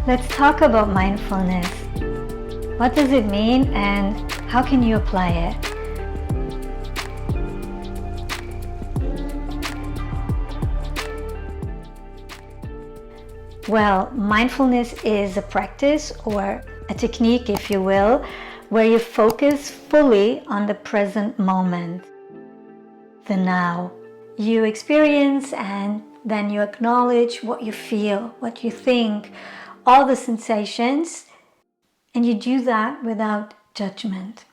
Let's talk about mindfulness. What does it mean and how can you apply it? Well, mindfulness is a practice or a technique, if you will, where you focus fully on the present moment, the now. You experience and then you acknowledge what you feel, what you think, all the sensations, and you do that without judgment.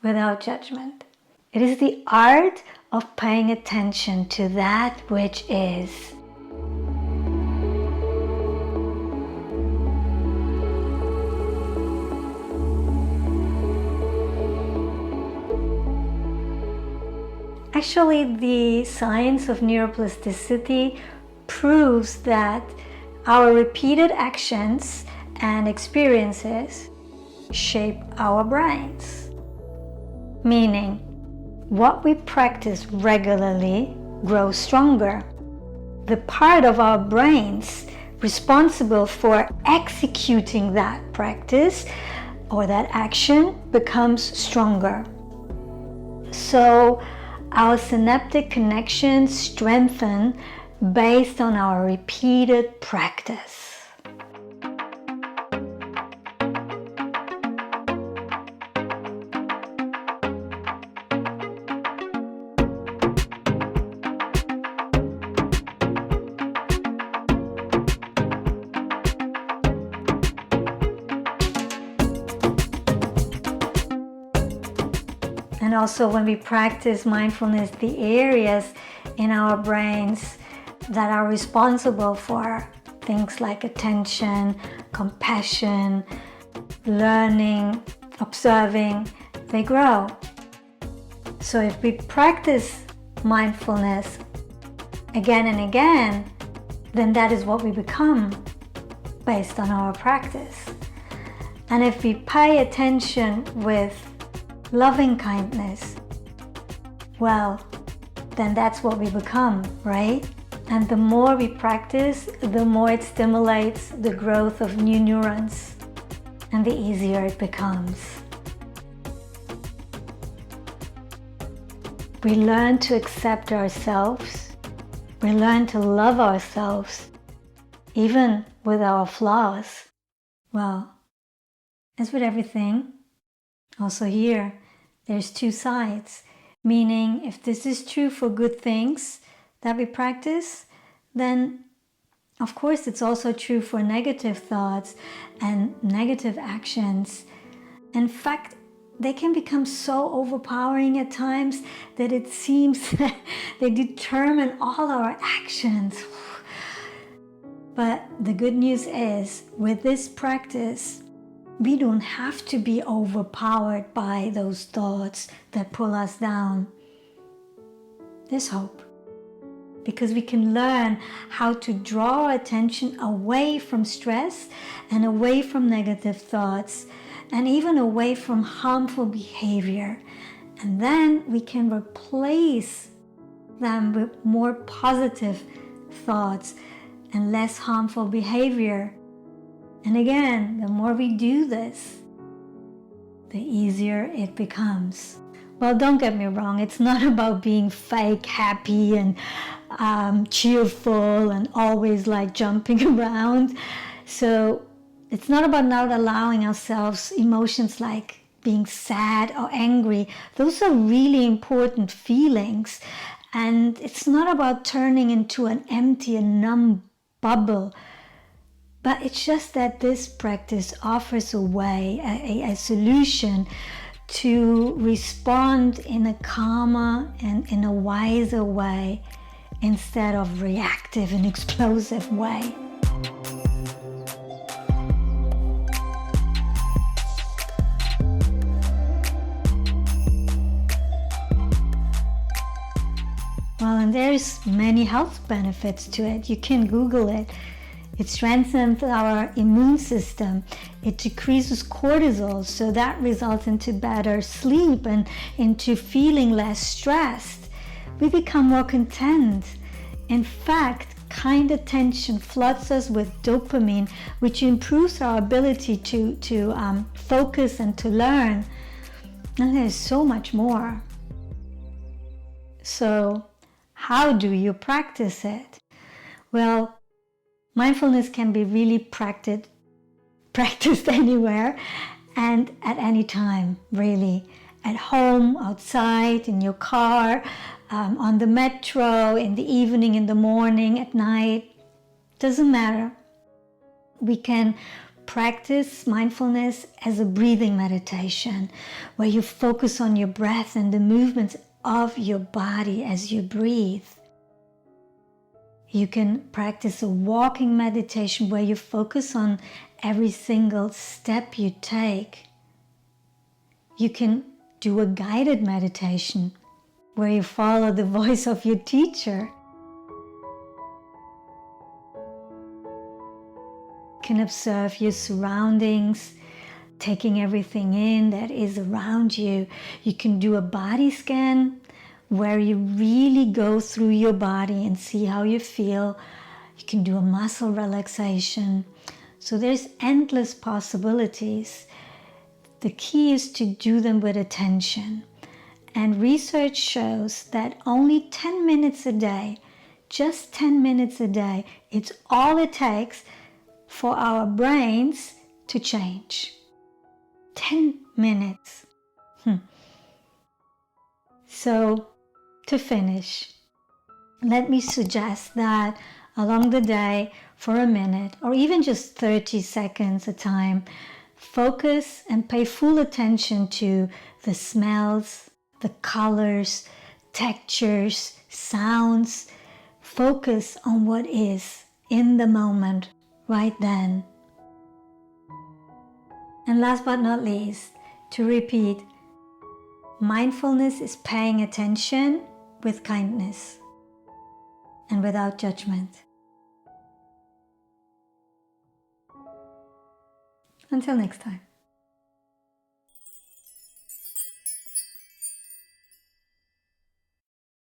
Without judgment. It is the art of paying attention to that which is. Actually, the science of neuroplasticity proves that our repeated actions and experiences shape our brains. Meaning, what we practice regularly grows stronger. The part of our brains responsible for executing that practice or that action becomes stronger. So, our synaptic connections strengthen based on our repeated practice. And also when we practice mindfulness, the areas in our brains that are responsible for things like attention, compassion, learning, observing, they grow. So if we practice mindfulness again and again, then that is what we become based on our practice. And if we pay attention with loving kindness, well, then that's what we become, right? And the more we practice, the more it stimulates the growth of new neurons, and the easier it becomes. We learn to accept ourselves. We learn to love ourselves, even with our flaws. Well, as with everything, also here, there's two sides. Meaning, if this is true for good things that we practice, then of course it's also true for negative thoughts and negative actions. In fact, they can become so overpowering at times that it seems that they determine all our actions. But the good news is, with this practice, we don't have to be overpowered by those thoughts that pull us down. There's hope, because we can learn how to draw our attention away from stress and away from negative thoughts and even away from harmful behavior. And then we can replace them with more positive thoughts and less harmful behavior. And again, the more we do this, the easier it becomes. Well, don't get me wrong, it's not about being fake happy and cheerful and always like jumping around. So it's not about not allowing ourselves emotions like being sad or angry. Those are really important feelings. And it's not about turning into an empty and numb bubble. But it's just that this practice offers a way, a solution to respond in a calmer and in a wiser way instead of reactive and explosive way. Well, and there's many health benefits to it. You can Google it. It strengthens our immune system. It decreases cortisol, so that results into better sleep and into feeling less stressed. We become more content. In fact, kind attention floods us with dopamine, which improves our ability to focus and to learn. And there's so much more. So how do you practice it? Well, mindfulness can be really practiced anywhere and at any time, really. At home, outside, in your car, on the metro, in the evening, in the morning, at night. Doesn't matter. We can practice mindfulness as a breathing meditation, where you focus on your breath and the movements of your body as you breathe. You can practice a walking meditation where you focus on every single step you take. You can do a guided meditation where you follow the voice of your teacher. You can observe your surroundings, taking everything in that is around you. You can do a body scan where you really go through your body and see how you feel. You can do a muscle relaxation. So there's endless possibilities. The key is to do them with attention. And research shows that only 10 minutes a day, just 10 minutes a day, it's all it takes for our brains to change. 10 minutes. So, to finish, let me suggest that along the day, for a minute, or even just 30 seconds a time, focus and pay full attention to the smells, the colors, textures, sounds. Focus on what is in the moment, right then. And last but not least, to repeat, mindfulness is paying attention with kindness and without judgment. Until next time.